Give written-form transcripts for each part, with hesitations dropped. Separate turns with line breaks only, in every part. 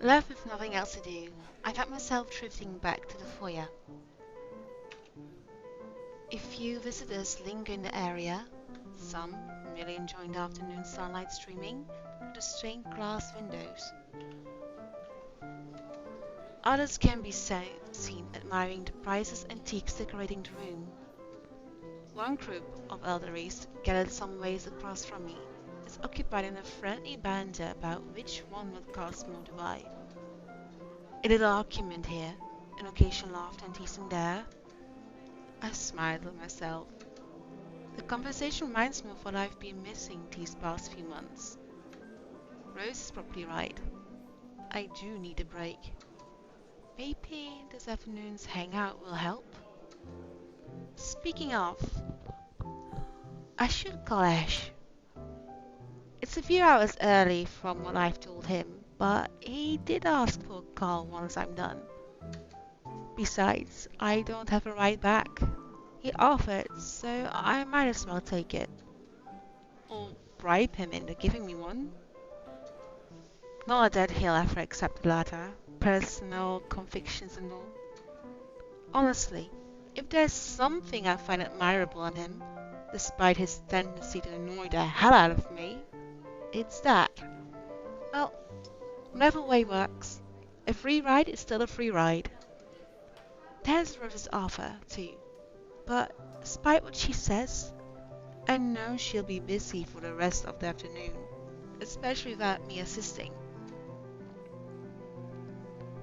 Left with nothing else to do, I found myself drifting back to the foyer. A few visitors linger in the area, some merely enjoying the afternoon sunlight streaming through the stained glass windows. Others can be seen admiring the priceless antiques decorating the room. One group of elderlies, gathered some ways across from me, is occupied in a friendly banter about which one would cost more to buy. A little argument here, an occasional laughter and teasing there. I smiled at myself. The conversation reminds me of what I've been missing these past few months. Rose is probably right. I do need a break. Maybe this afternoon's hangout will help. Speaking of, I should call Ash. It's a few hours early from what I've told him, but he did ask for a call once I'm done. Besides, I don't have a ride back. He offered, so I might as well take it. Or bribe him into giving me one. Not that he'll ever accept the latter, personal convictions and all. Honestly, if there's something I find admirable in him, despite his tendency to annoy the hell out of me, it's that. Well, whatever way works, a free ride is still a free ride. There's Rose's offer, too, but despite what she says, I know she'll be busy for the rest of the afternoon, especially without me assisting.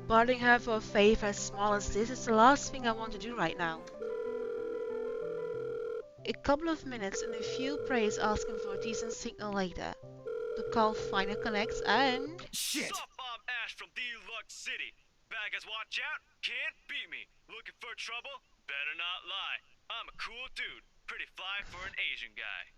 Bothering her for a favor as small as this is the last thing I want to do right now. A couple of minutes and a few prays asking for a decent signal later. The call finally connects and...
Shit! Sup, I'm Ash from Lux City. Bad guys watch out, can't beat me. Looking for trouble? Better not lie. I'm a cool dude, pretty fly for an Asian guy.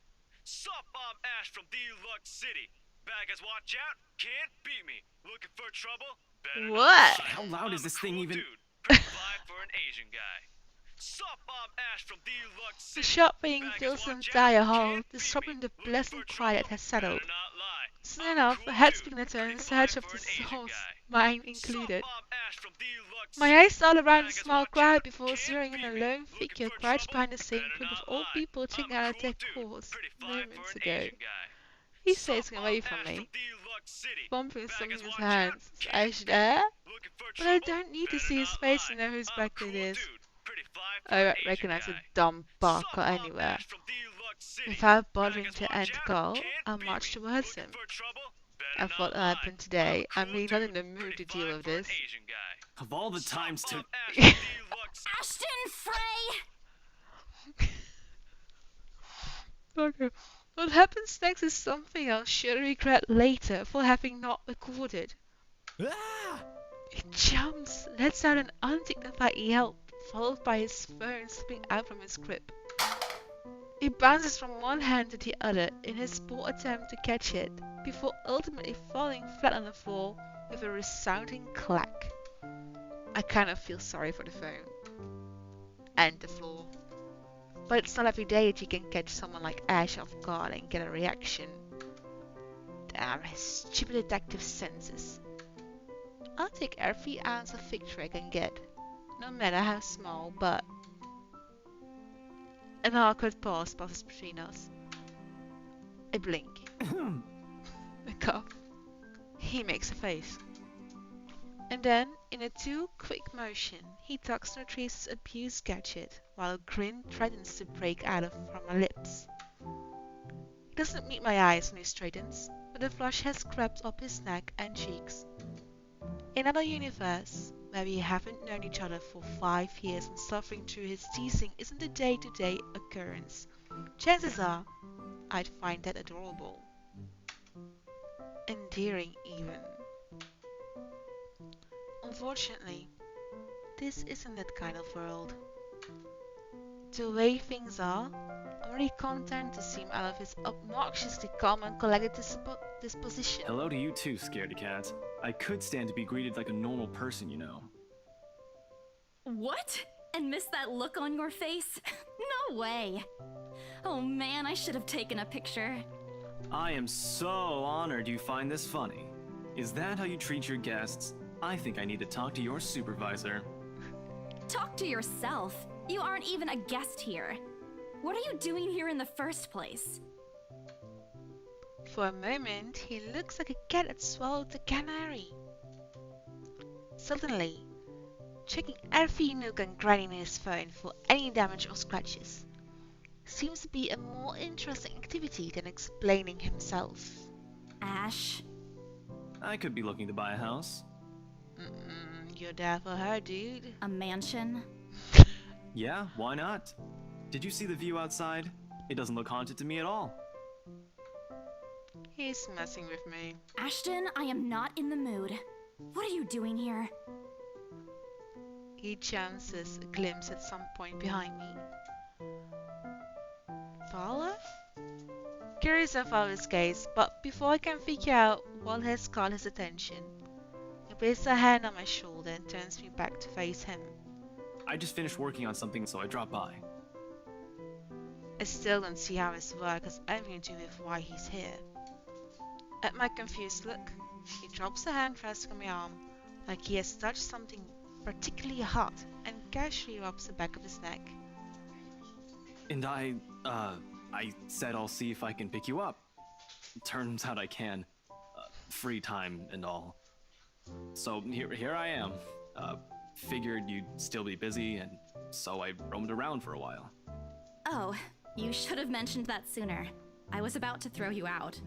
Sup, I'm Ash from Lux City. Bad guys watch out, can't beat me. Looking for trouble? Better not
What?
lie. How loud is this thing even? Dude, pretty fly for an Asian guy. Sup, I'm Ash from Lux
The
City.
shop ring
Bad guys
fills the
watch
entire
out,
hall,
can't beat
disrupting
me.
the
Looking
pleasant
for
quiet that
trouble?
has settled.
Better not lie.
Soon
I'm a
enough,
cool
a head
dude,
began to turn in
pretty
search
fly
of
for
the
an Asian
source,
guy.
mine
Sup,
included.
I'm Ash from Lux
My
City.
eyes all around the
Bad guys
small
watch
crowd
out,
before
can't
zeroing in
beat
a
me.
lone
Looking
figure
for
crouched
trouble?
behind the same
Better
group of
not
old
lie.
people taking
I'm a
out
cool
their
dude,
course
pretty fly for
moments
an
ago.
Asian guy.
He's
Sup,
facing away
I'm
from
Ash
me,
from Lux City.
bumping
Bad
something
guys
in his
watch out,
hands. I
can't
should
beat me.
air,
Looking for
but I
trouble?
don't need to
Better
see his
not
face to
lie.
know whose
I'm a
back
cool
it is.
dude, pretty fly for
I
an
won't
Asian
recognize a
guy.
dumb
Sup,
barker
I'm
anywhere.
Ash from Lux City.
Without
Bad
bothering
guys
to
watch
end the
out,
call,
can't
I
beat
marched
me.
towards
Looking
him.
for trouble? Better
And
not
what
lie.
happened
I'm
today,
a
I'm
cool
really not in
dude,
the mood
pretty
to deal
fly
with
for an
this.
Asian guy.
Of all the
Sup,
times to...
I'm Ash from Lux
Ashton Frey!
Okay. What happens next is something I'll sure regret later for having not recorded.
Ah!
He jumps, lets out an undignified yelp, followed by his phone slipping out from his grip. He bounces from one hand to the other in his poor attempt to catch it, before ultimately falling flat on the floor with a resounding clack. I kind of feel sorry for the phone. And the floor. But it's not every day that you can catch someone like Ash off guard and get a reaction. Damn his stupid detective senses. I'll take every ounce of victory I can get, no matter how small, but... An awkward pause passes between us. I blink. A cough. He makes a face. And then, in a too-quick motion, he tucks and retrieves his abused gadget, while a grin threatens to break out from my lips. He doesn't meet my eyes when he straightens, but a flush has crept up his neck and cheeks. In another universe, where we haven't known each other for 5 years and suffering through his teasing isn't a day-to-day occurrence, chances are I'd find that adorable. Endearing, even. Unfortunately, this isn't that kind of world. The way things are, I'm really content to seem out of his obnoxiously calm and collected disposition.
Hello to you too, scaredy cat. I could stand to be greeted like a normal person, you know.
What? And miss that look on your face? No way. Oh man, I should have taken a picture.
I am so honored you find this funny. Is that how you treat your guests? I think I need to talk to your supervisor.
Talk to yourself. You aren't even a guest here. What are you doing here in the first place?
For a moment, he looks like a cat that swallowed a canary. Suddenly, checking every nook and cranny in his phone for any damage or scratches seems to be a more interesting activity than explaining himself.
Ash.
I could be looking to buy a house.
You're there for her, dude.
A mansion?
Yeah, why not? Did you see the view outside? It doesn't look haunted to me at all.
He's messing with me.
Ashton, I am not in the mood. What are you doing here?
He chances a glimpse at some point behind me. Follow? Curious to follow his gaze, but before I can figure out what has caught his attention, he places a hand on my shoulder and turns me back to face him.
I just finished working on something, so I dropped by.
I still don't see how his work has anything to do with why he's here. At my confused look, he drops the hand resting on my arm, like he has touched something particularly hot, and casually rubs the back of his neck.
And I said I'll see if I can pick you up. Turns out I can. Free time and all. So here I am. Figured you'd still be busy, and so I roamed around for a while.
Oh, you should have mentioned that sooner. I was about to throw you out.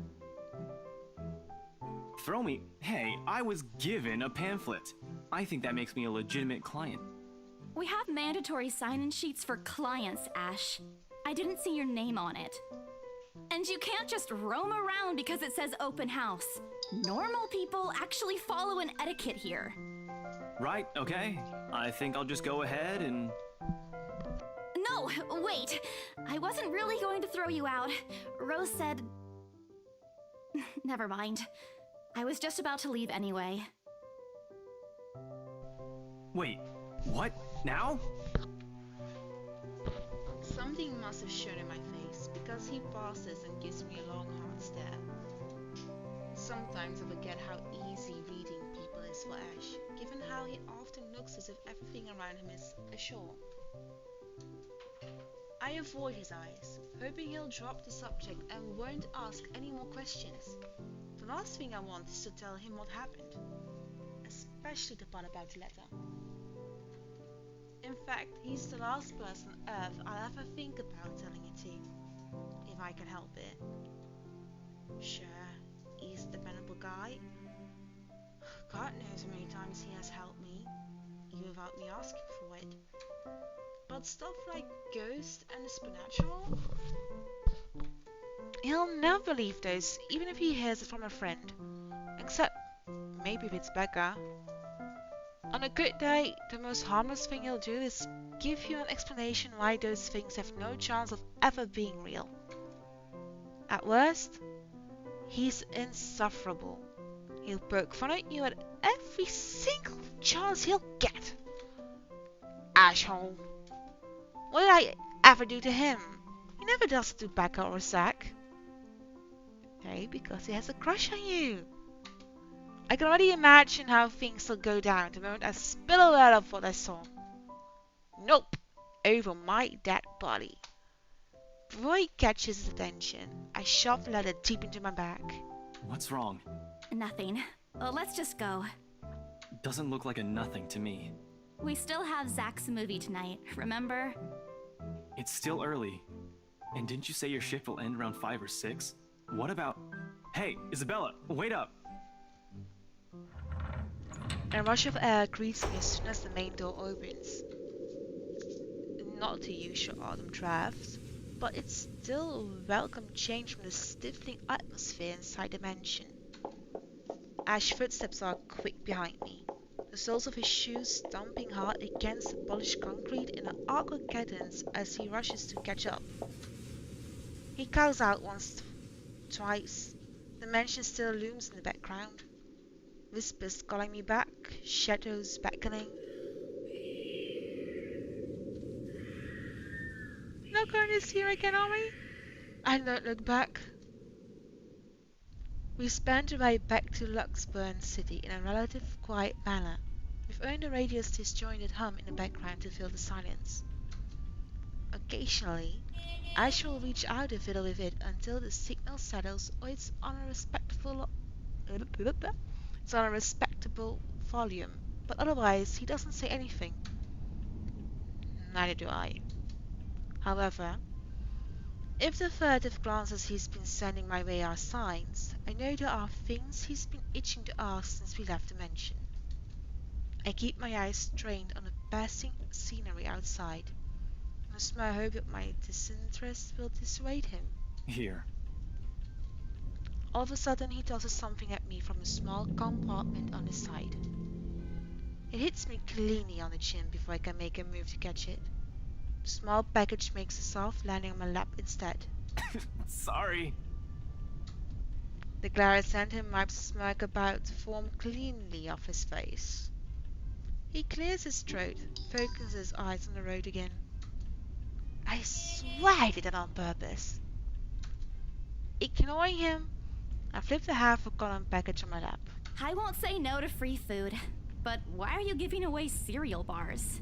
Throw me? Hey, I was given a pamphlet. I think that makes me a legitimate client.
We have mandatory sign-in sheets for clients, Ash. I didn't see your name on it. And you can't just roam around because it says open house. Normal people actually follow an etiquette here.
Right, okay. I think I'll just go ahead and...
No, wait. I wasn't really going to throw you out. Rose said... Never mind. I was just about to leave anyway.
Wait, what? Now?
Something must have shown in my face, because he pauses and gives me a long hard stare. Sometimes I forget how easy reading people is for Ash, given how he often looks as if everything around him is ashore. I avoid his eyes, hoping he'll drop the subject and won't ask any more questions. The last thing I want is to tell him what happened, especially the part about the letter. In fact, he's the last person on Earth I'll ever think about telling it to, if I can help it. Sure, he's a dependable guy. God knows how many times he has helped me, even without me asking for it. But stuff like ghosts and the supernatural? He'll never believe those, even if he hears it from a friend. Except, maybe if it's Becca. On a good day, the most harmless thing he'll do is give you an explanation why those things have no chance of ever being real. At worst, he's insufferable. He'll poke fun at you at every single chance he'll get. Asshole. What did I ever do to him? He never does it to Becca or Zach. Okay, because he has a crush on you. I can already imagine how things will go down the moment I spill a word of what I saw. Nope, over my dead body. Before he catches his attention, I shove the letter deep into my bag.
What's wrong?
Nothing. Well, let's just go.
Doesn't look like a nothing to me.
We still have Zach's movie tonight, remember?
It's still early. And didn't you say your shift will end around 5 or 6? What about... Hey, Isabella, wait up!
A rush of air greets me as soon as the main door opens. Not the usual autumn drafts, but it's still a welcome change from the stifling atmosphere inside the mansion. Ash's footsteps are quick behind me, the soles of his shoes stomping hard against the polished concrete in an awkward cadence as he rushes to catch up. He calls out once, twice. The mansion still looms in the background. Whispers calling me back, shadows beckoning. Not going to see her again, are we? I don't look back. We spent the way back to Luxbourne City in a relative quiet manner, with only the radio's disjointed hum in the background to fill the silence. Occasionally, Ash will reach out and fiddle with it until the signal settles or it's on a respectable volume, but otherwise he doesn't say anything. Neither do I. However, if the furtive glances he's been sending my way are signs, I know there are things he's been itching to ask since we left the mansion. I keep my eyes trained on the passing scenery outside, in a small hope that my disinterest will dissuade him.
Here.
All of a sudden he tosses something at me from a small compartment on his side. It hits me cleanly on the chin before I can make a move to catch it. The small package makes a soft landing on my lap instead.
Sorry.
The glare I sent him wipes a smirk about to form cleanly off his face. He clears his throat, focuses his eyes on the road again. I swear I did that on purpose. Ignoring him, I flip the half-forgotten package on my lap.
I won't say no to free food, but why are you giving away cereal bars?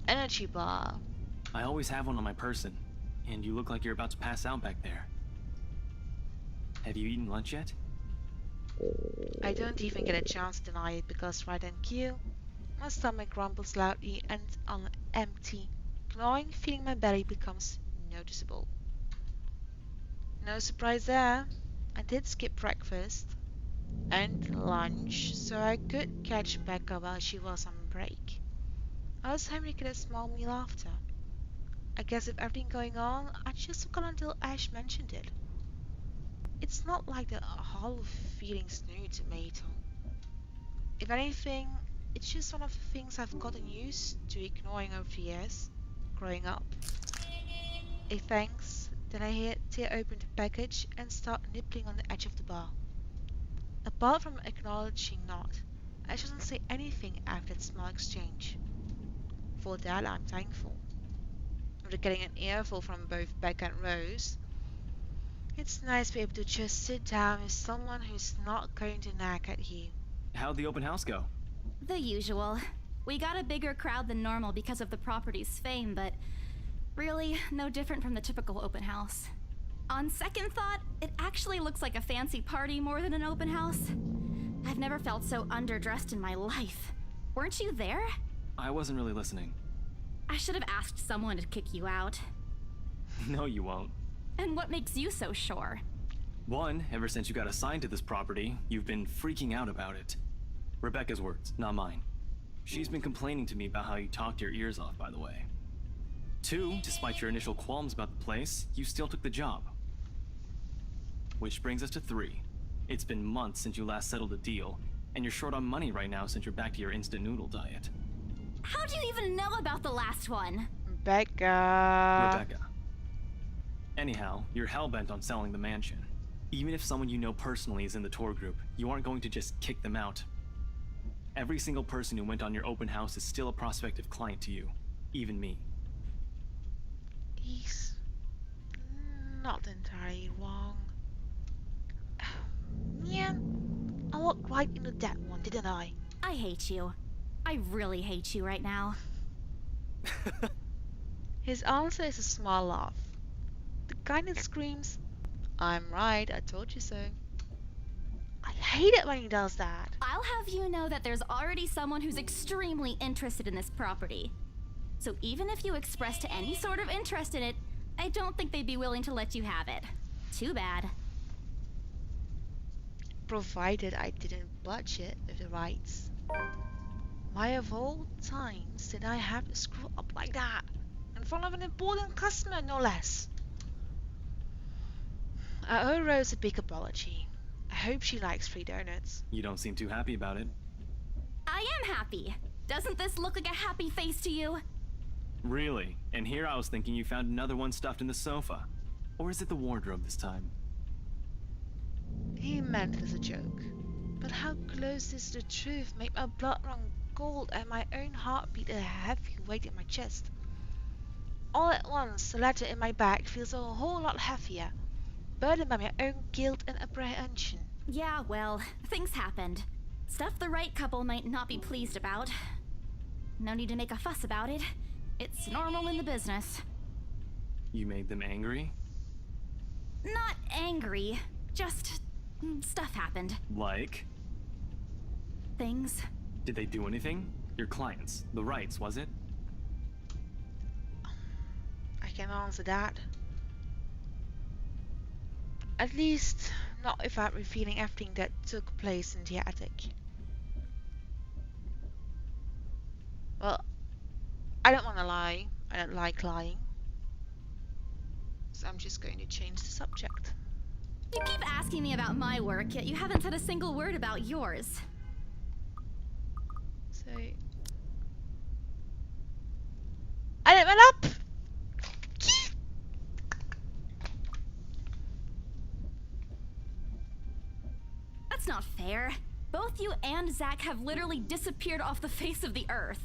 Energy bar.
I always have one on my person, and you look like you're about to pass out back there. Have you eaten lunch yet?
I don't even get a chance to deny it because right on cue, my stomach grumbles loudly and on empty, gnawing feeling in my belly becomes noticeable. No surprise there. I did skip breakfast and lunch so I could catch Becca while she was on break. I was hungry to get a small meal after. I guess with everything going on, I just forgot until Ash mentioned it. It's not like the hollow feeling's new to me at all. If anything, it's just one of the things I've gotten used to ignoring over the years, growing up. A thanks, then I tear open the package and start nibbling on the edge of the bar. Apart from acknowledging not, Ash doesn't say anything after that small exchange. For that I'm thankful. After getting an earful from both Becca and Rose, it's nice to be able to just sit down with someone who's not going to nag at you.
How'd the open house go?
The usual. We got a bigger crowd than normal because of the property's fame, but really no different from the typical open house. On second thought, it actually looks like a fancy party more than an open house. I've never felt so underdressed in my life. Weren't you there?
I wasn't really listening.
I should have asked someone to kick you out.
No, you won't.
And what makes you so sure?
One, ever since you got assigned to this property, you've been freaking out about it. Rebecca's words, not mine. She's been complaining to me about how you talked your ears off, by the way. Two, despite your initial qualms about the place, you still took the job. Which brings us to three. It's been months since you last settled a deal, and you're short on money right now since you're back to your instant noodle diet.
How do you even know about the last one?
Becca.
Rebecca. Anyhow, you're hell-bent on selling the mansion. Even if someone you know personally is in the tour group, you aren't going to just kick them out. Every single person who went on your open house is still a prospective client to you, even me.
He's not entirely wrong. Yeah, I walked right into that one, didn't I?
I hate you. I really hate you right now.
His answer is a small laugh. The kind that screams, I'm right, I told you so. I hate it when he does that.
I'll have you know that there's already someone who's extremely interested in this property. So even if you expressed any sort of interest in it, I don't think they'd be willing to let you have it. Too bad.
Provided I didn't budget with the rights. Why of all times did I have to screw up like that? In front of an important customer, no less. I owe Rose a big apology. I hope she likes free donuts.
You don't seem too happy about it.
I am happy. Doesn't this look like a happy face to you?
Really? And here I was thinking you found another one stuffed in the sofa. Or is it the wardrobe this time?
He meant it as a joke. But how close is the truth made my blood run cold and my own heartbeat a heavy weight in my chest. All at once, the letter in my bag feels a whole lot heavier, burdened by my own guilt and apprehension.
Yeah, well, things happened. Stuff the right couple might not be pleased about. No need to make a fuss about it. It's normal in the business.
You made them angry?
Not angry, just stuff happened.
Like?
Things.
Did they do anything? Your clients, the rights, was it?
I can answer that. At least, not without revealing everything that took place in the attic. Well, I don't want to lie. I don't like lying. So I'm just going to change the subject.
You keep asking me about my work, yet you haven't said a single word about yours.
So... And it went up!
That's not fair. Both you and Zach have literally disappeared off the face of the earth.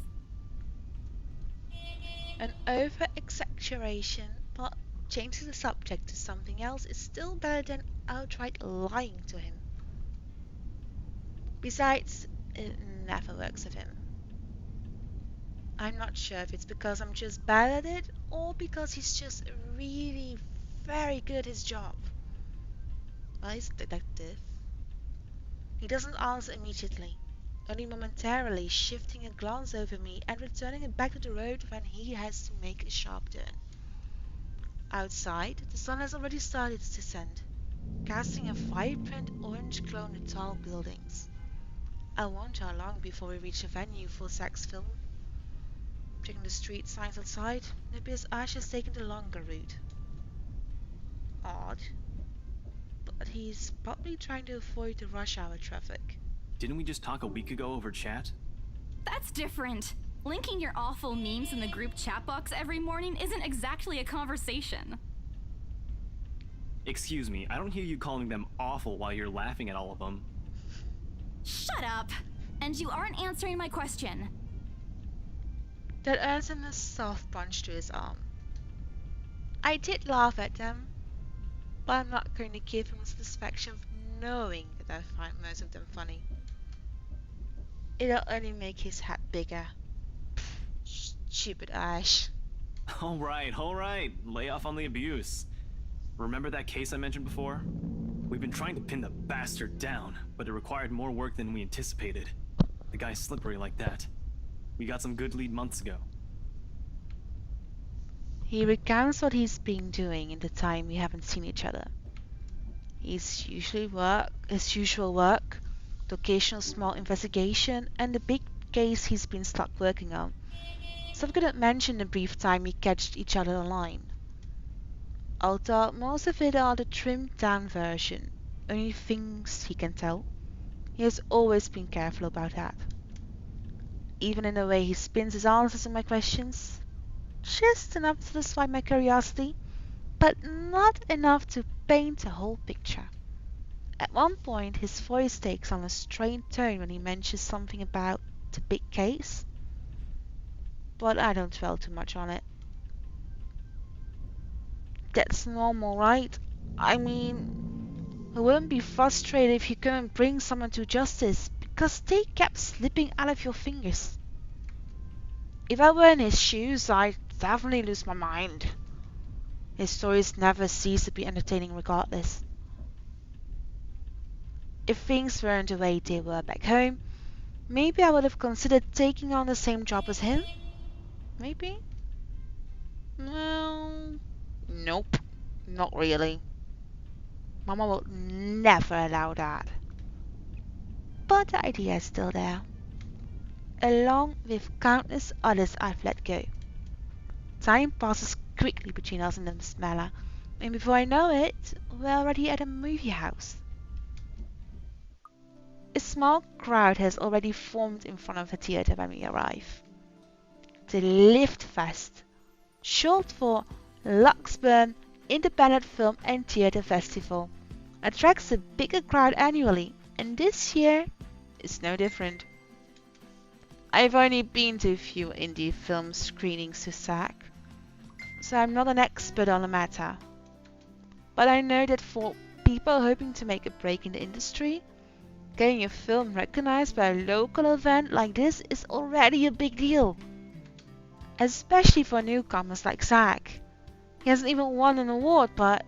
An over-exaggeration, but changing the subject to something else is still better than outright lying to him. Besides, it never works with him. I'm not sure if it's because I'm just bad at it, or because he's just really very good at his job. Well, he's a detective. He doesn't answer immediately, only momentarily shifting a glance over me and returning it back to the road when he has to make a sharp turn. Outside, the sun has already started to descend, casting a vibrant orange glow on the tall buildings. I wonder how long before we reach the venue for Zach's film. Checking the street signs outside, it appears Ash has taken the longer route. Odd. But he's probably trying to avoid the rush hour traffic.
Didn't we just talk a week ago over chat?
That's different. Linking your awful memes in the group chat box every morning isn't exactly a conversation.
Excuse me, I don't hear you calling them awful while you're laughing at all of them.
Shut up! And you aren't answering my question.
That earns him a soft punch to his arm. I did laugh at them, but I'm not going to give him the satisfaction of knowing that I find most of them funny. It'll only make his head bigger. Pfft, stupid Ash.
Alright, lay off on the abuse. Remember that case I mentioned before? We've been trying to pin the bastard down, but it required more work than we anticipated. The guy's slippery like that. We got some good lead months ago.
He recounts what he's been doing in the time we haven't seen each other. His usual work, the occasional small investigation, and the big case he's been stuck working on. Stuff couldn't mention the brief time we catched each other online. Although most of it are the trimmed down version, only things he can tell. He has always been careful about that. Even in the way he spins his answers to my questions. Just enough to satisfy my curiosity, but not enough to paint a whole picture. At one point his voice takes on a strained tone when he mentions something about the big case, but I don't dwell too much on it. That's normal, right? I mean, who wouldn't be frustrated if you couldn't bring someone to justice because they kept slipping out of your fingers? If I were in his shoes, I'd definitely lose my mind. His stories never cease to be entertaining regardless. If things weren't the way they were back home, maybe I would have considered taking on the same job as him. Maybe? Well, nope, not really. Mama will never allow that. But the idea is still there, along with countless others I've let go. Time passes quickly between us and Isabella, and before I know it, we're already at a movie house. A small crowd has already formed in front of the theatre when we arrive. The Lift Fest, short for Luxbourne Independent Film and Theatre Festival, attracts a bigger crowd annually, and this year is no different. I've only been to a few indie film screenings to Zach, so I'm not an expert on the matter. But I know that for people hoping to make a break in the industry. Getting your film recognized by a local event like this is already a big deal. Especially for newcomers like Zach. He hasn't even won an award, but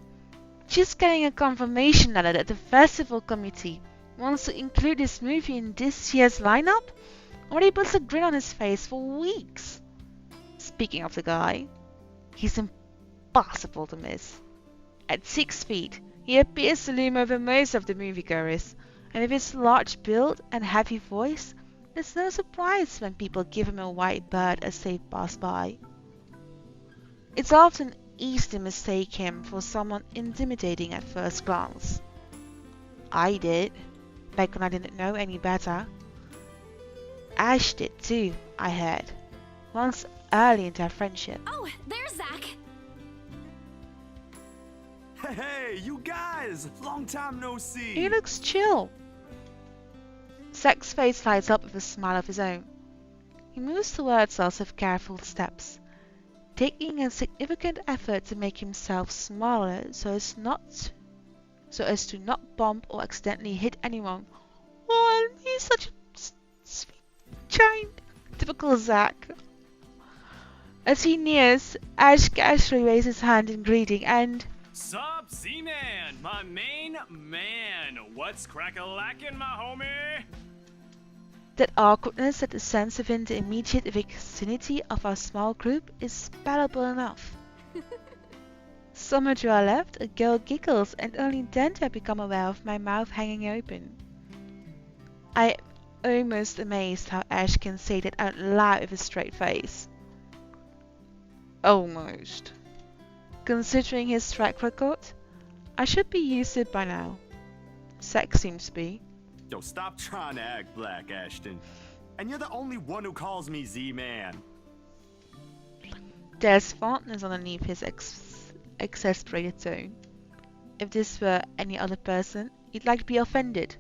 just getting a confirmation letter that the festival committee wants to include this movie in this year's lineup already puts a grin on his face for weeks. Speaking of the guy, he's impossible to miss. At 6 feet, he appears to loom over most of the moviegoers, and with his large build and heavy voice, it's no surprise when people give him a white bird as they pass by. It's often easy to mistake him for someone intimidating at first glance. I did, back when I didn't know any better. Ash did too, I heard, once early in their friendship.
Oh, there's Zach.
Hey, you guys! Long time no see!
He looks chill. Zach's face lights up with a smile of his own. He moves towards us with careful steps, taking a significant effort to make himself smaller so as to not bump or accidentally hit anyone. Oh, he's such a sweet giant. Typical Zach. As he nears, Ash casually raises his hand in greeting and...
Sup, Z-Man, my main man. What's crack-a-lackin', my homie?
That awkwardness that is sense within the immediate vicinity of our small group is palatable enough. Somewhere to our left, a girl giggles, and only then do I become aware of my mouth hanging open. I am almost amazed how Ash can say that out loud with a straight face. Almost. Considering his track record, I should be used to it by now. Zach seems to be.
Yo, stop trying to act black, Ashton. And you're the only one who calls me Z-Man.
There's fondness underneath his exasperated tone. If this were any other person, he'd like to be offended.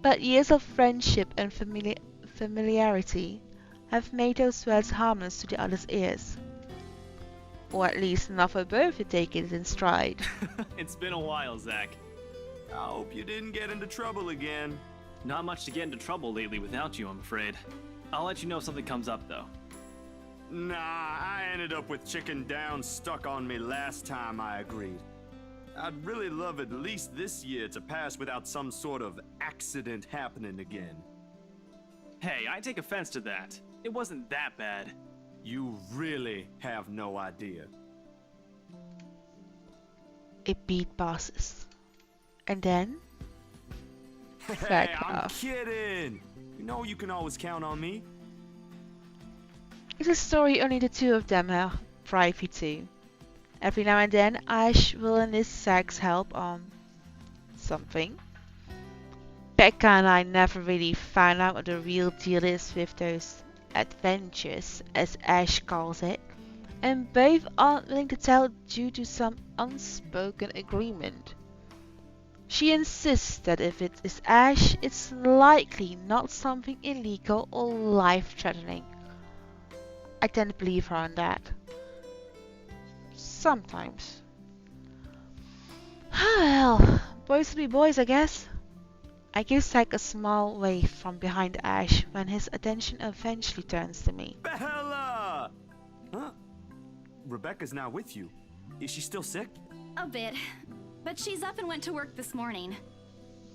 But years of friendship and familiarity have made those words harmless to the other's ears. Or at least enough for both to take it in stride.
It's been a while, Zach.
I hope you didn't get into trouble again.
Not much to get into trouble lately without you, I'm afraid. I'll let you know if something comes up, though.
Nah, I ended up with chicken down stuck on me last time I agreed. I'd really love at least this year to pass without some sort of accident happening again.
Hey, I take offense to that. It wasn't that bad.
You really have no idea.
A beat passes. And then...
Hey, I'm kidding! You know you can always count on me.
It's a story only the two of them are privy to. Every now and then, Ash will enlist Zach's help on something. Becca and I never really found out what the real deal is with those adventures, as Ash calls it, and both aren't willing to tell due to some unspoken agreement. She insists that if it is Ash, it's likely not something illegal or life-threatening. I tend to believe her on that. Sometimes. Well, boys will be boys, I guess. I give Zach a small wave from behind Ash when his attention eventually turns to me.
Bella! Huh? Rebecca's not with you. Is she still sick?
A bit. But she's up and went to work this morning.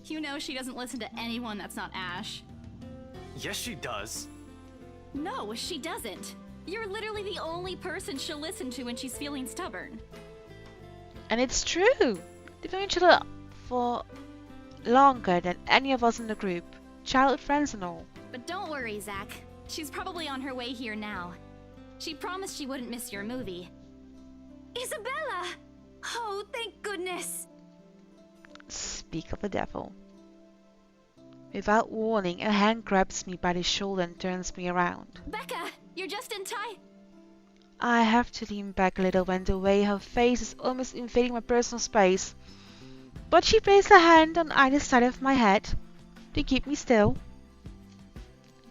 You know she doesn't listen to anyone that's not Ash.
Yes, she does.
No, she doesn't. You're literally the only person she'll listen to when she's feeling stubborn.
And it's true. They've known each other for longer than any of us in the group. Childhood friends and all.
But don't worry, Zach. She's probably on her way here now. She promised she wouldn't miss your movie. Isabella! Oh, thank goodness!
Speak of the devil. Without warning, a hand grabs me by the shoulder and turns me around.
Becca, you're just in time.
I have to lean back a little when the way her face is almost invading my personal space. But she placed her hand on either side of my head to keep me still.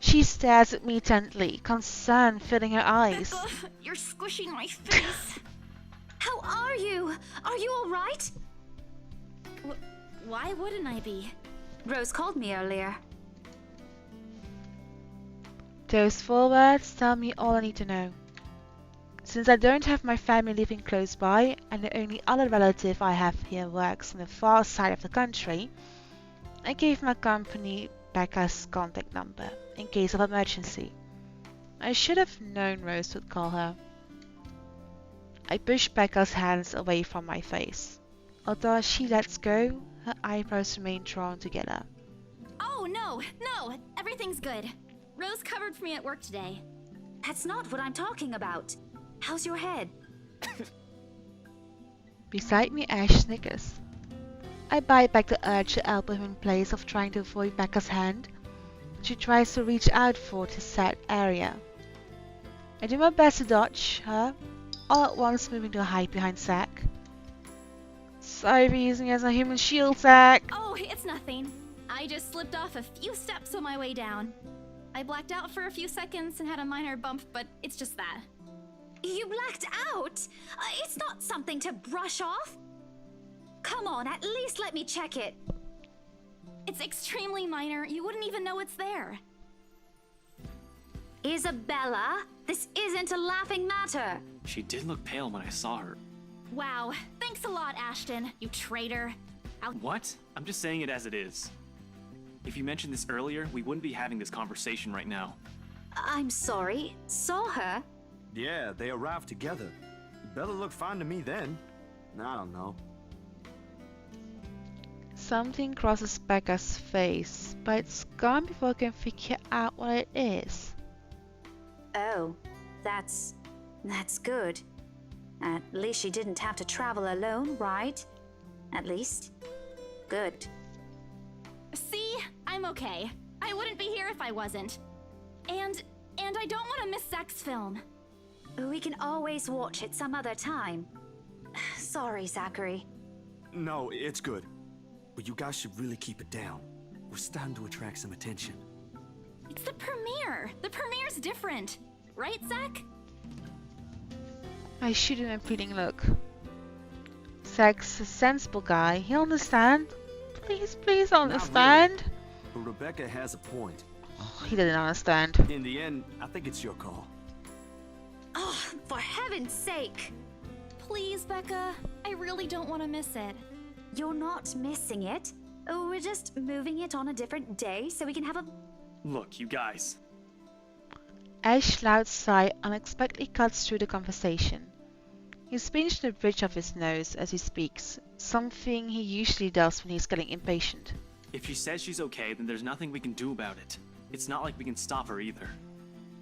She stares at me intently, concern filling her eyes.
Becca, you're squishing my face. How are you? Are you all right? Why wouldn't I be?
Rose called me earlier.
Those 4 words tell me all I need to know. Since I don't have my family living close by, and the only other relative I have here works on the far side of the country, I gave my company Becca's contact number, in case of emergency. I should have known Rose would call her. I pushed Becca's hands away from my face. Although she lets go, her eyebrows remain drawn together.
Oh, no, everything's good. Rose covered for me at work today.
That's not what I'm talking about. How's your head?
Beside me, Ash snickers. I bite back the urge to elbow him in place of trying to avoid Becca's hand. She tries to reach out for the sad area. I do my best to dodge her, all at once moving to hide behind Zach. Sorry for using you as a human shield, Zach.
Oh, it's nothing. I just slipped off a few steps on my way down. I blacked out for a few seconds and had a minor bump, but it's just that.
You blacked out? It's not something to brush off. Come on, at least let me check it.
It's extremely minor. You wouldn't even know it's there.
Isabella, this isn't a laughing matter.
She did look pale when I saw her.
Wow. Thanks a lot, Ashton, you traitor.
What? I'm just saying it as it is. If you mentioned this earlier, we wouldn't be having this conversation right now.
I'm sorry. Saw her?
Yeah, they arrived together. Bella looked fine to me then. I don't know.
Something crosses Becca's face, but it's gone before I can figure out what it is.
Oh, that's good. At least she didn't have to travel alone, right? At least. Good.
See? I'm okay. I wouldn't be here if I wasn't. And I don't want to miss Zach's film.
We can always watch it some other time. Sorry, Zachary.
No, it's good. But you guys should really keep it down. We're starting to attract some attention.
It's the premiere. The premiere's different. Right, Zach?
I shoot him a pleading look. Zach's a sensible guy. He'll understand. Please understand.
But Rebecca has a point.
Oh, he didn't understand.
In the end, I think it's your call.
Oh, for heaven's sake!
Please, Becca. I really don't want to miss it.
You're not missing it. We're just moving it on a different day so we can have a...
Look, you guys.
Ash's loud sigh unexpectedly cuts through the conversation. He's pinched the bridge of his nose as he speaks, something he usually does when he's getting impatient.
If she says she's okay, then there's nothing we can do about it. It's not like we can stop her either.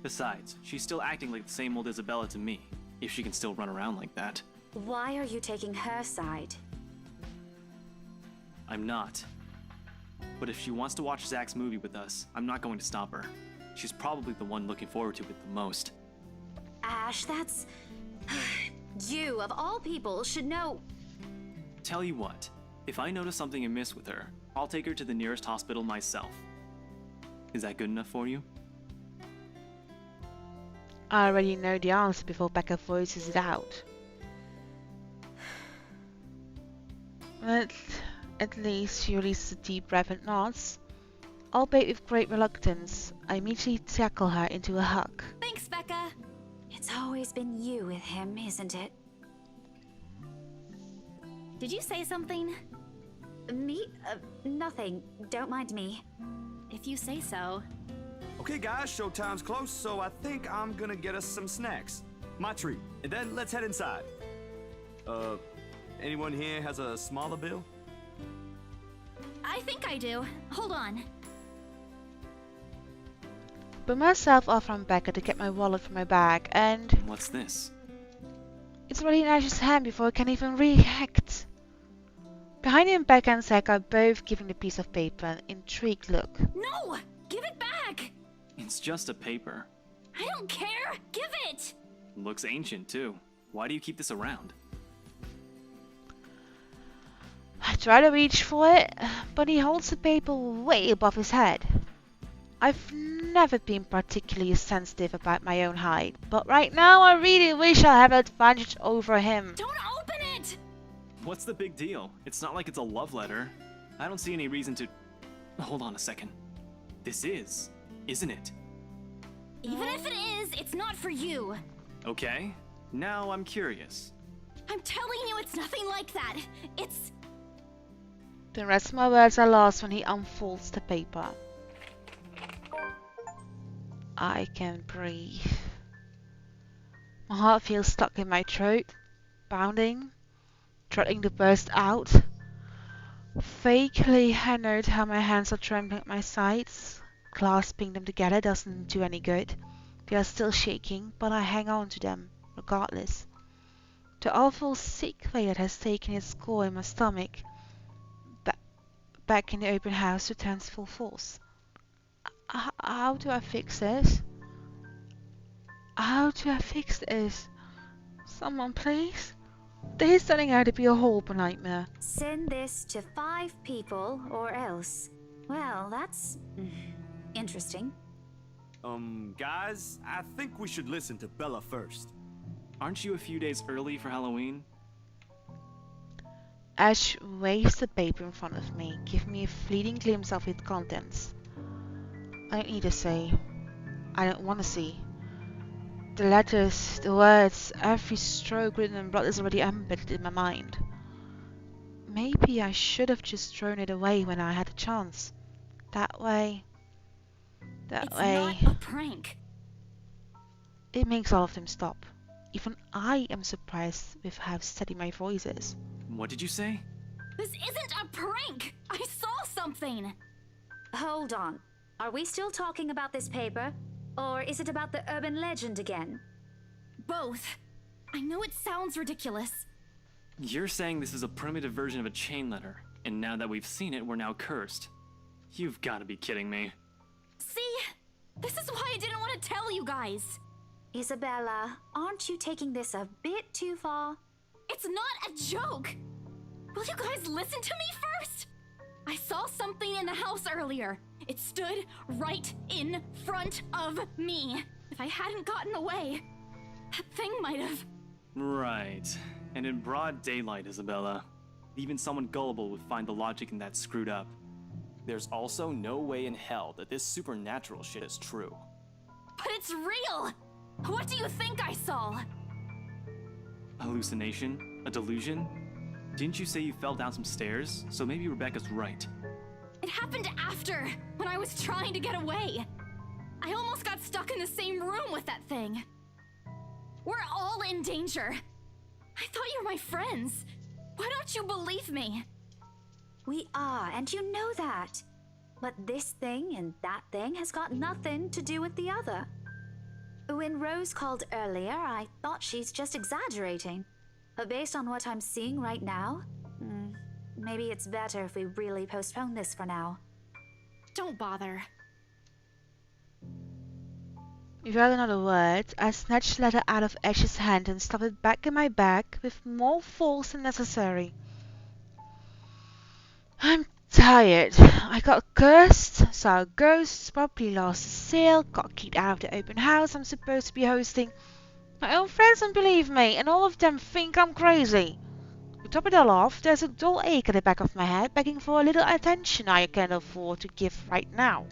Besides, she's still acting like the same old Isabella to me, if she can still run around like that.
Why are you taking her side?
I'm not. But if she wants to watch Zach's movie with us, I'm not going to stop her. She's probably the one looking forward to it the most.
Ash, that's... You, of all people, should know...
Tell you what, if I notice something amiss with her, I'll take her to the nearest hospital myself. Is that good enough for you?
I already know the answer before Becca voices it out. At least she releases a deep breath and nods. Albeit with great reluctance, I immediately tackle her into a hug.
Thanks, Becca.
It's always been you with him, isn't it?
Did you say something?
Me? Nothing. Don't mind me.
If you say so.
Okay, guys, showtime's close, so I think I'm gonna get us some snacks. My treat. And then let's head inside. Anyone here has a smaller bill?
I think I do. Hold on.
Put myself off from Becca to get my wallet from my bag, and
What's this?
it's already in Ash's hand before I can even react. Behind him, Becca and Zach are both giving the piece of paper an intrigued look.
No! Give it back!
It's just a paper.
I don't care! Give it!
Looks ancient, too. Why do you keep this around?
I try to reach for it, but he holds the paper way above his head. I've never been particularly sensitive about my own height, but right now I really wish I had an advantage over him.
Don't open it!
What's the big deal? It's not like it's a love letter. I don't see any reason to... Hold on a second. This is, isn't it?
Even if it is, it's not for you.
Okay, now I'm curious.
I'm telling you, it's nothing like that. It's...
The rest of my words are lost when he unfolds the paper. I can breathe. My heart feels stuck in my throat, pounding, threatening to burst out. Vaguely, I note how my hands are trembling at my sides. Clasping them together doesn't do any good. They are still shaking, but I hang on to them, regardless. The awful sick way that has taken its core in my stomach, back in the open house, returns full force. How do I fix this? How do I fix this? Someone please? This is turning out to be a horrible nightmare.
Send this to 5 people or else. Well, that's interesting.
Guys, I think we should listen to Bella first.
Aren't you a few days early for Halloween?
Ash waves the paper in front of me, giving me a fleeting glimpse of its contents. I don't need to say. I don't want to see. The letters, the words, every stroke written in blood is already embedded in my mind. Maybe I should have just thrown it away when I had a chance. That way.
It's not a prank.
It makes all of them stop. Even I am surprised with how steady my voice is.
What did you say?
This isn't a prank! I saw something!
Hold on. Are we still talking about this paper? Or is it about the urban legend again?
Both. I know it sounds ridiculous.
You're saying this is a primitive version of a chain letter, and now that we've seen it, we're now cursed. You've got to be kidding me.
See? This is why I didn't want to tell you guys.
Isabella, aren't you taking this a bit too far?
It's not a joke! Will you guys listen to me first? I saw something in the house earlier. It stood right in front of me. If I hadn't gotten away, that thing might have...
Right. And in broad daylight, Isabella. Even someone gullible would find the logic in that screwed up. There's also no way in hell that this supernatural shit is true.
But it's real! What do you think I saw?
Hallucination? A delusion? Didn't you say you fell down some stairs? So maybe Rebecca's right.
It happened after, when I was trying to get away. I almost got stuck in the same room with that thing. We're all in danger. I thought you were my friends. Why don't you believe me?
We are, and you know that. But this thing and that thing has got nothing to do with the other. When Rose called earlier, I thought she's just exaggerating. But based on what I'm seeing right now, maybe it's better if we really postpone this for now.
Don't bother.
Without another word, I snatched the letter out of Ash's hand and stuffed it back in my bag with more force than necessary. I'm tired. I got cursed, saw ghosts, probably lost a sale, got kicked out of the open house I'm supposed to be hosting. My own friends don't believe me, and all of them think I'm crazy. To top it all off, there's a dull ache at the back of my head begging for a little attention I can't afford to give right now.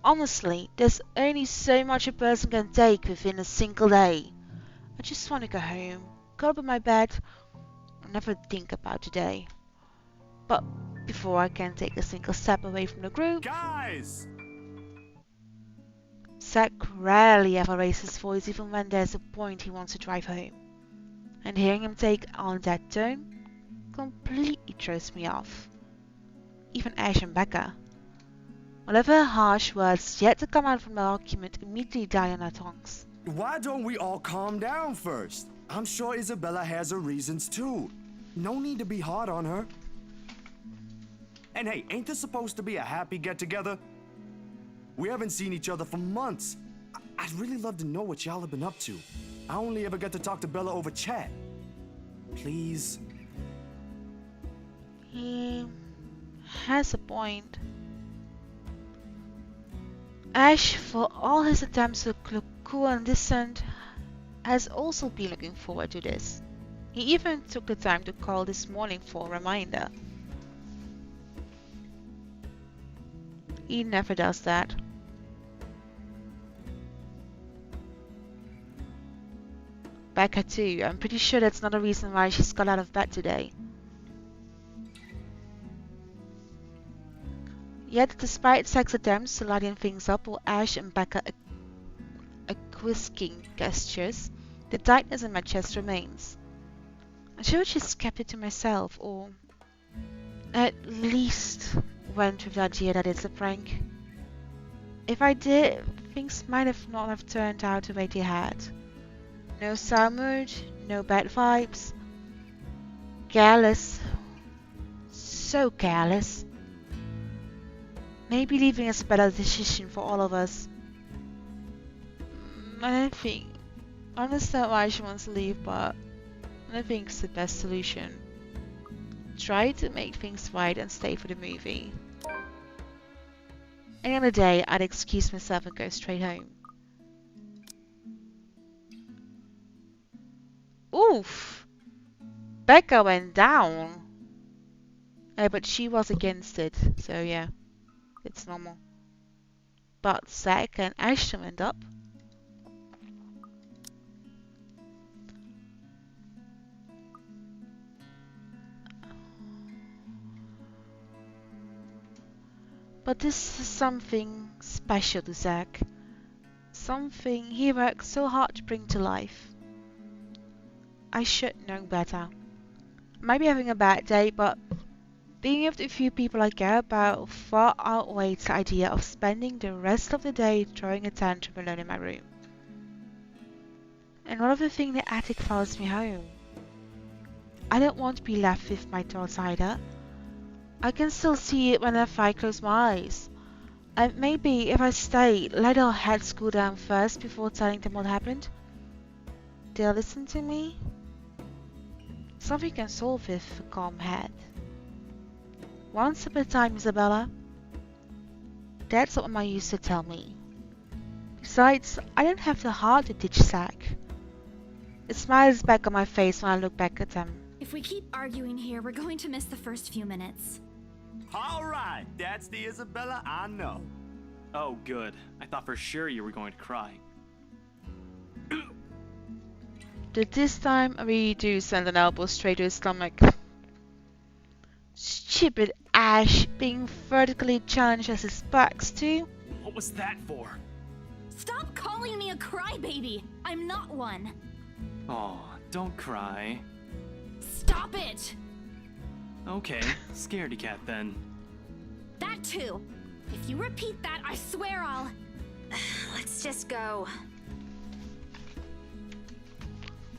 Honestly, there's only so much a person can take within a single day. I just want to go home, curl up in my bed, and never think about today. But before I can take a single step away from the group...
Guys!
Zach rarely ever raises his voice even when there's a point he wants to drive home. And hearing him take on that tone completely throws me off. Even Ash and Becca. Whatever harsh words yet to come out from the argument immediately die on our tongues.
Why don't we all calm down first? I'm sure Isabella has her reasons too. No need to be hard on her. And hey, ain't this supposed to be a happy get-together? We haven't seen each other for months. I'd really love to know what y'all have been up to. I only ever get to talk to Bella over chat. Please.
He has a point. Ash, for all his attempts to look cool and distant, has also been looking forward to this. He even took the time to call this morning for a reminder. He never does that. Becca too. I'm pretty sure that's not a reason why she's got out of bed today. Yet, despite Zach's attempts to lighten things up or Ash and Becca acquiescing gestures, the tightness in my chest remains. I should have just kept it to myself, or at least went with the idea that it's a prank. If I did, things might have not have turned out the way they had. No sour mood, no bad vibes. Careless. So careless. Maybe leaving is a better decision for all of us. I understand why she wants to leave, but I think it's the best solution. Try to make things right and stay for the movie. Any other day, I'd excuse myself and go straight home. Oof! Becca went down! But she was against it, so yeah, it's normal. But Zach and Ashton went up. But this is something special to Zach. Something he worked so hard to bring to life. I should know better. I might be having a bad day, but being with the few people I care about far outweighs the idea of spending the rest of the day throwing a tantrum alone in my room. And what if the thing in the attic follows me home? I don't want to be left with my thoughts either. I can still see it whenever I close my eyes. And maybe if I stay, let our heads cool down first before telling them what happened. They'll listen to me. Something you can solve with a calm head. One step at a time, Isabella. That's what Mama used to tell me. Besides, I don't have the heart to ditch Zach. A smile is back on my face when I look back at him.
If we keep arguing here, we're going to miss the first few minutes.
All right, that's the Isabella I know.
Oh, good. I thought for sure you were going to cry.
But this time, I really do send an elbow straight to his stomach. Stupid Ash being vertically challenged as his backs too.
What was that for?
Stop calling me a crybaby! I'm not one.
Oh, don't cry.
Stop it!
Okay, scaredy cat then.
That too. If you repeat that, I swear I'll...
Let's just go.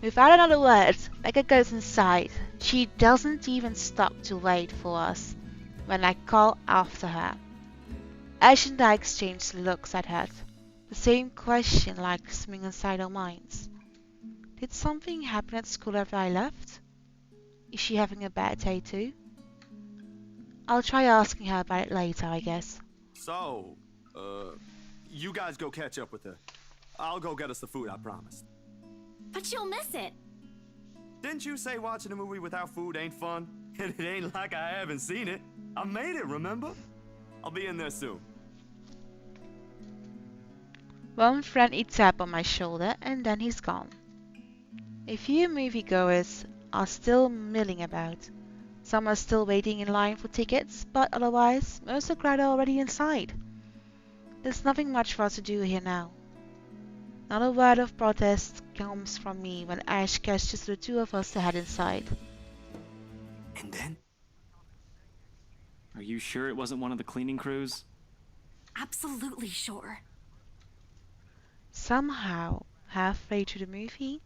Without another word, Becca goes inside. She doesn't even stop to wait for us when I call after her. Ash and I exchange looks at her. The same question like swimming inside our minds. Did something happen at school after I left? Is she having a bad day too? I'll try asking her about it later, I guess.
So, you guys go catch up with her. I'll go get us the food I promised.
But you'll miss it.
Didn't you say watching a movie without food ain't fun? And it ain't like I haven't seen it. I made it, remember? I'll be in there soon.
One friendly tap on my shoulder and then he's gone. A few moviegoers are still milling about. Some are still waiting in line for tickets, but otherwise, most of the crowd are already inside. There's nothing much for us to do here now. Not a word of protest comes from me when Ash gestures to the two of us to head inside.
And then?
Are you sure it wasn't one of the cleaning crews?
Absolutely sure.
Somehow, halfway through the movie,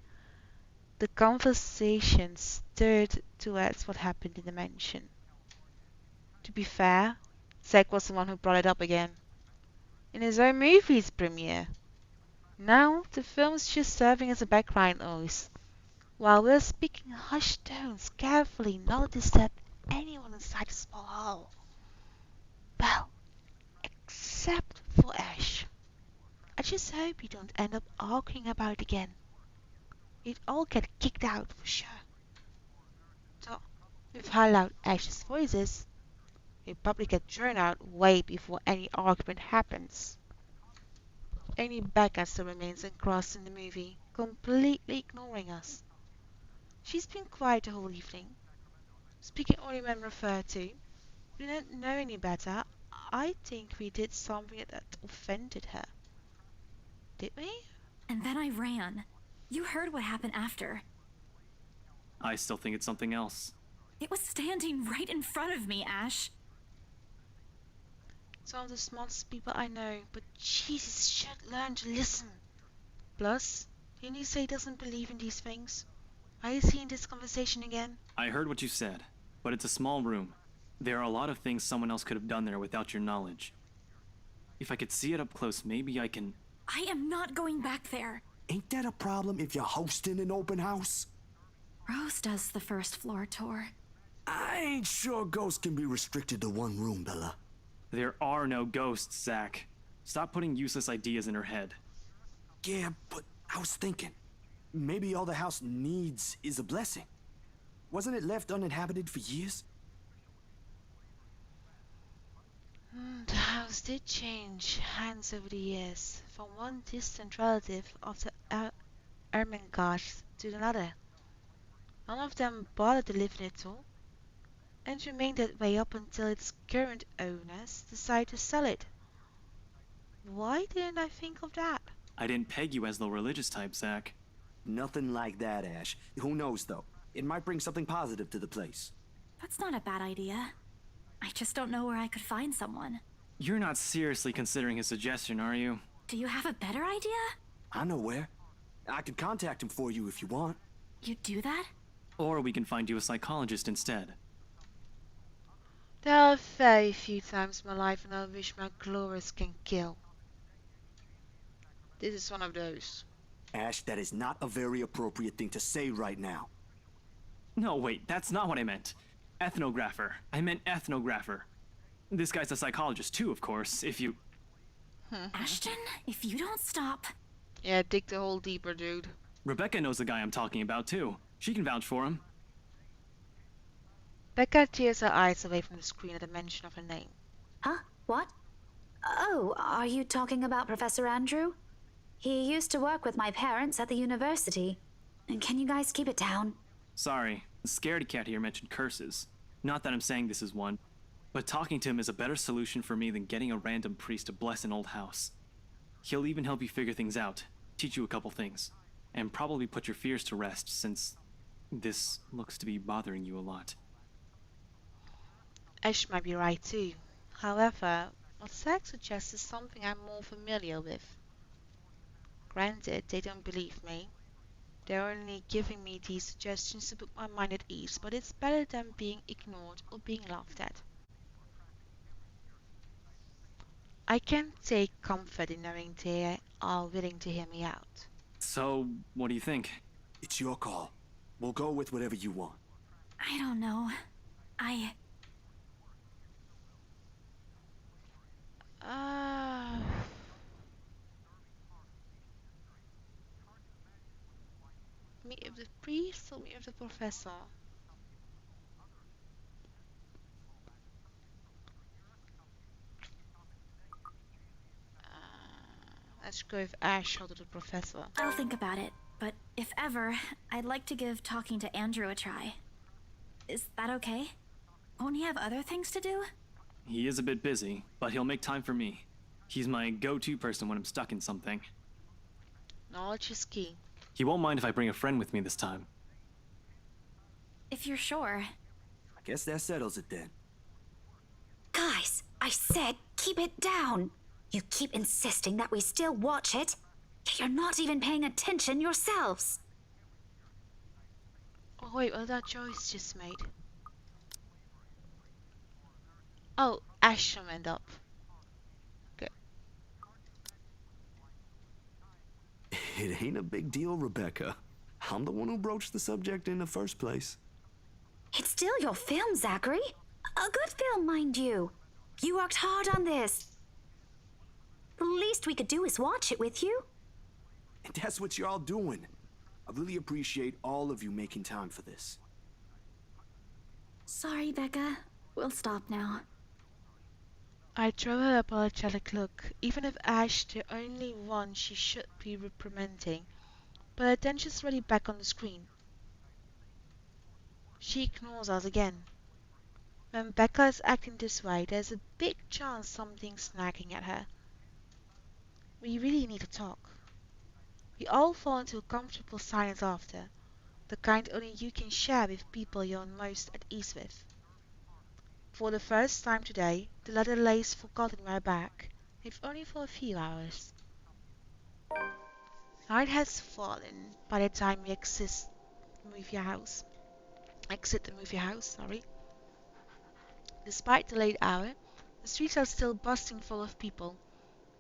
the conversation stirred towards what happened in the mansion. To be fair, Zach was the one who brought it up again. In his own movie's premiere. Now, the film's just serving as a background noise, while we're speaking in hushed tones, carefully not to disturb anyone inside the small hall. Well, except for Ash. I just hope you don't end up arguing about it again. You'd all get kicked out for sure. So, with how loud Ash's voice is, He'll probably get thrown out way before any argument happens. Only Becca still remains engrossed in the movie, completely ignoring us. She's been quiet the whole evening, speaking only when referred to. We don't know any better. I think we did something that offended her. Did we?
And then I ran. You heard what happened after.
I still think it's something else.
It was standing right in front of me, Ash.
It's one of the smartest people I know, but Jesus should learn to listen. Plus, didn't he say he doesn't believe in these things? Are you seeing this conversation again?
I heard what you said, but it's a small room. There are a lot of things someone else could have done there without your knowledge. If I could see it up close, maybe I can...
I am not going back there.
Ain't that a problem if you're hosting an open house?
Rose does the first floor tour.
I ain't sure ghosts can be restricted to one room, Bella.
There are no ghosts, Zach. Stop putting useless ideas in her head.
Yeah, but I was thinking, maybe all the house needs is a blessing. Wasn't it left uninhabited for years?
The house did change hands over the years, from one distant relative of the Ermengarde to another. None of them bothered to live in it all, and remained that way up until its current owners decided to sell it. Why didn't I think of that?
I didn't peg you as the religious type, Zach.
Nothing like that, Ash. Who knows, though? It might bring something positive to the place.
That's not a bad idea. I just don't know where I could find someone.
You're not seriously considering his suggestion, are you?
Do you have a better idea?
I know where. I could contact him for you if you want.
You'd do that?
Or we can find you a psychologist instead.
There are very few times in my life when I wish my glorious can kill. This is one of those.
Ash, that is not a very appropriate thing to say right now.
No, wait, that's not what I meant. Ethnographer. I meant ethnographer. This guy's a psychologist too, of course, if you...
Ashton, if you don't stop...
Yeah, dig the hole deeper, dude.
Rebecca knows the guy I'm talking about too. She can vouch for him.
Becca tears her eyes away from the screen at the mention of her name.
Huh? What? Oh, are you talking about Professor Andrew? He used to work with my parents at the university. And can you guys keep it down?
Sorry, the scaredy cat here mentioned curses. Not that I'm saying this is one, but talking to him is a better solution for me than getting a random priest to bless an old house. He'll even help you figure things out, teach you a couple things, and probably put your fears to rest since this looks to be bothering you a lot.
Ash might be right too. However, what Zach suggests is something I'm more familiar with. Granted, they don't believe me. They're only giving me these suggestions to put my mind at ease, but it's better than being ignored or being laughed at. I can take comfort in knowing they are willing to hear me out.
So, what do you think?
It's your call. We'll go with whatever you want.
I don't know.
Meet with the priest or meet with the professor? Let's go with Ash or to the professor.
I'll think about it, but if ever, I'd like to give talking to Andrew a try. Is that okay? Won't he have other things to do?
He is a bit busy, but he'll make time for me. He's my go-to person when I'm stuck in something.
Knowledge is key.
He won't mind if I bring a friend with me this time.
If you're sure.
I guess that settles it then.
Guys, I said keep it down. You keep insisting that we still watch it, yet you're not even paying attention yourselves.
Oh wait, what did that choice just made? Oh, Ash summoned up. Good.
It ain't a big deal, Rebecca. I'm the one who broached the subject in the first place.
It's still your film, Zachary. A good film, mind you. You worked hard on this. The least we could do is watch it with you.
And that's what you're all doing. I really appreciate all of you making time for this.
Sorry, Becca. We'll stop now.
I throw her a apologetic look, even if Ash the only one she should be reprimanding, but her attention's already back on the screen. She ignores us again. When Becca is acting this way, there's a big chance something's nagging at her. We really need to talk. We all fall into a comfortable silence after, the kind only you can share with people you're most at ease with. For the first time today, the letter lays forgotten in my bag, if only for a few hours. Night has fallen by the time we exit the movie house, sorry. Despite the late hour, the streets are still bustling full of people,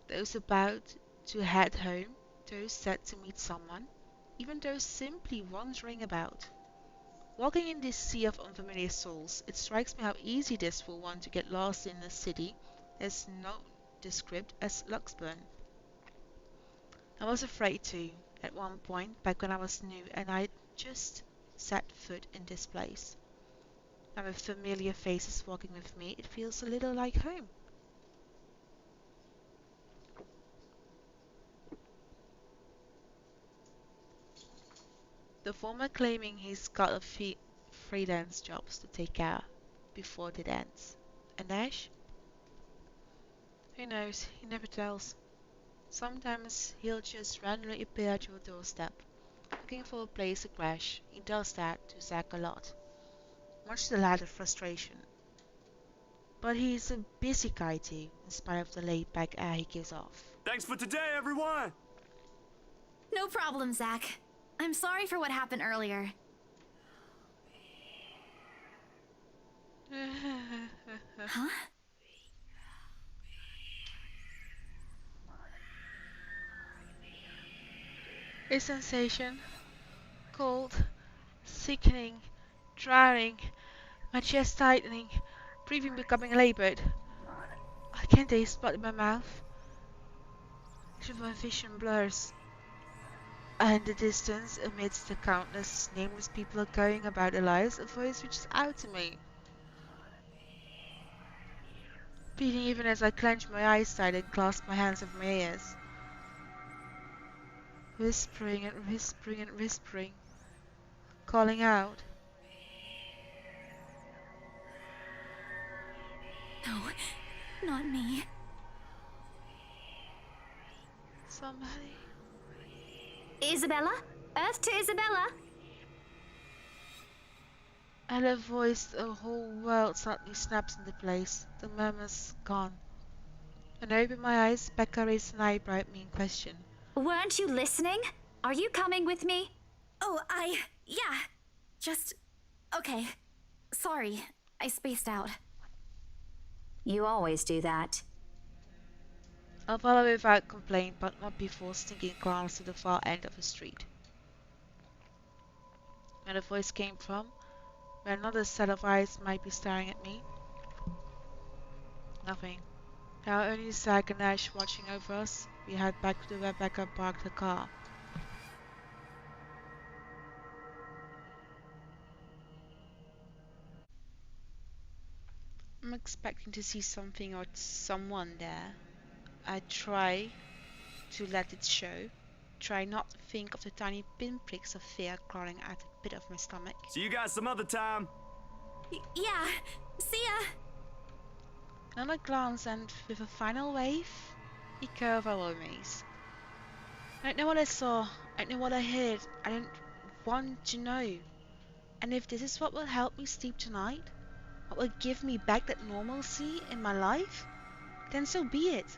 those about to head home, those set to meet someone, even those simply wandering about. Walking in this sea of unfamiliar souls, it strikes me how easy it is for one to get lost in a city as nondescript as Luxbourne. I was afraid too, at one point, back when I was new and I'd just set foot in this place. And with familiar faces walking with me, it feels a little like home. The former claiming he's got a few freelance jobs to take care of before it ends. And Ash? Who knows? He never tells. Sometimes he'll just randomly appear at your doorstep, looking for a place to crash. He does that to Zach a lot, much to the latter's frustration. But he's a busy guy too, in spite of the laid-back air he gives off.
Thanks for today, everyone!
No problem, Zach. I'm sorry for what happened earlier. Huh?
A sensation, cold, sickening, drowning, my chest tightening, breathing becoming labored. I can't taste blood in my mouth. My vision blurs. And in the distance, amidst the countless nameless people going about their lives, a voice reaches out to me. Beating even as I clench my eyes tight and clasp my hands over my ears. Whispering and whispering and whispering. Calling out.
No, not me.
Somebody.
Isabella? Earth to Isabella?
At her voice, the whole world suddenly snaps into place. The murmur's gone. When I open my eyes, Becca raised an eyebrow at me in question.
Weren't you listening? Are you coming with me?
Oh, yeah. Just... okay. Sorry, I spaced out.
You always do that.
I'll follow without complaint, but not before sneaking a glance to the far end of the street. Where the voice came from, where another set of eyes might be staring at me. Nothing. Now only Zach and Ash watching over us. We head back to where Becca parked her car. I'm expecting to see something or someone there. I try to let it show. Try not to think of the tiny pinpricks of fear crawling at the pit of my stomach.
See you guys some other time.
Yeah, see ya!
Another glance and with a final wave, we curve our ways. I don't know what I saw, I don't know what I heard, I don't want to know. And if this is what will help me sleep tonight, what will give me back that normalcy in my life, then so be it.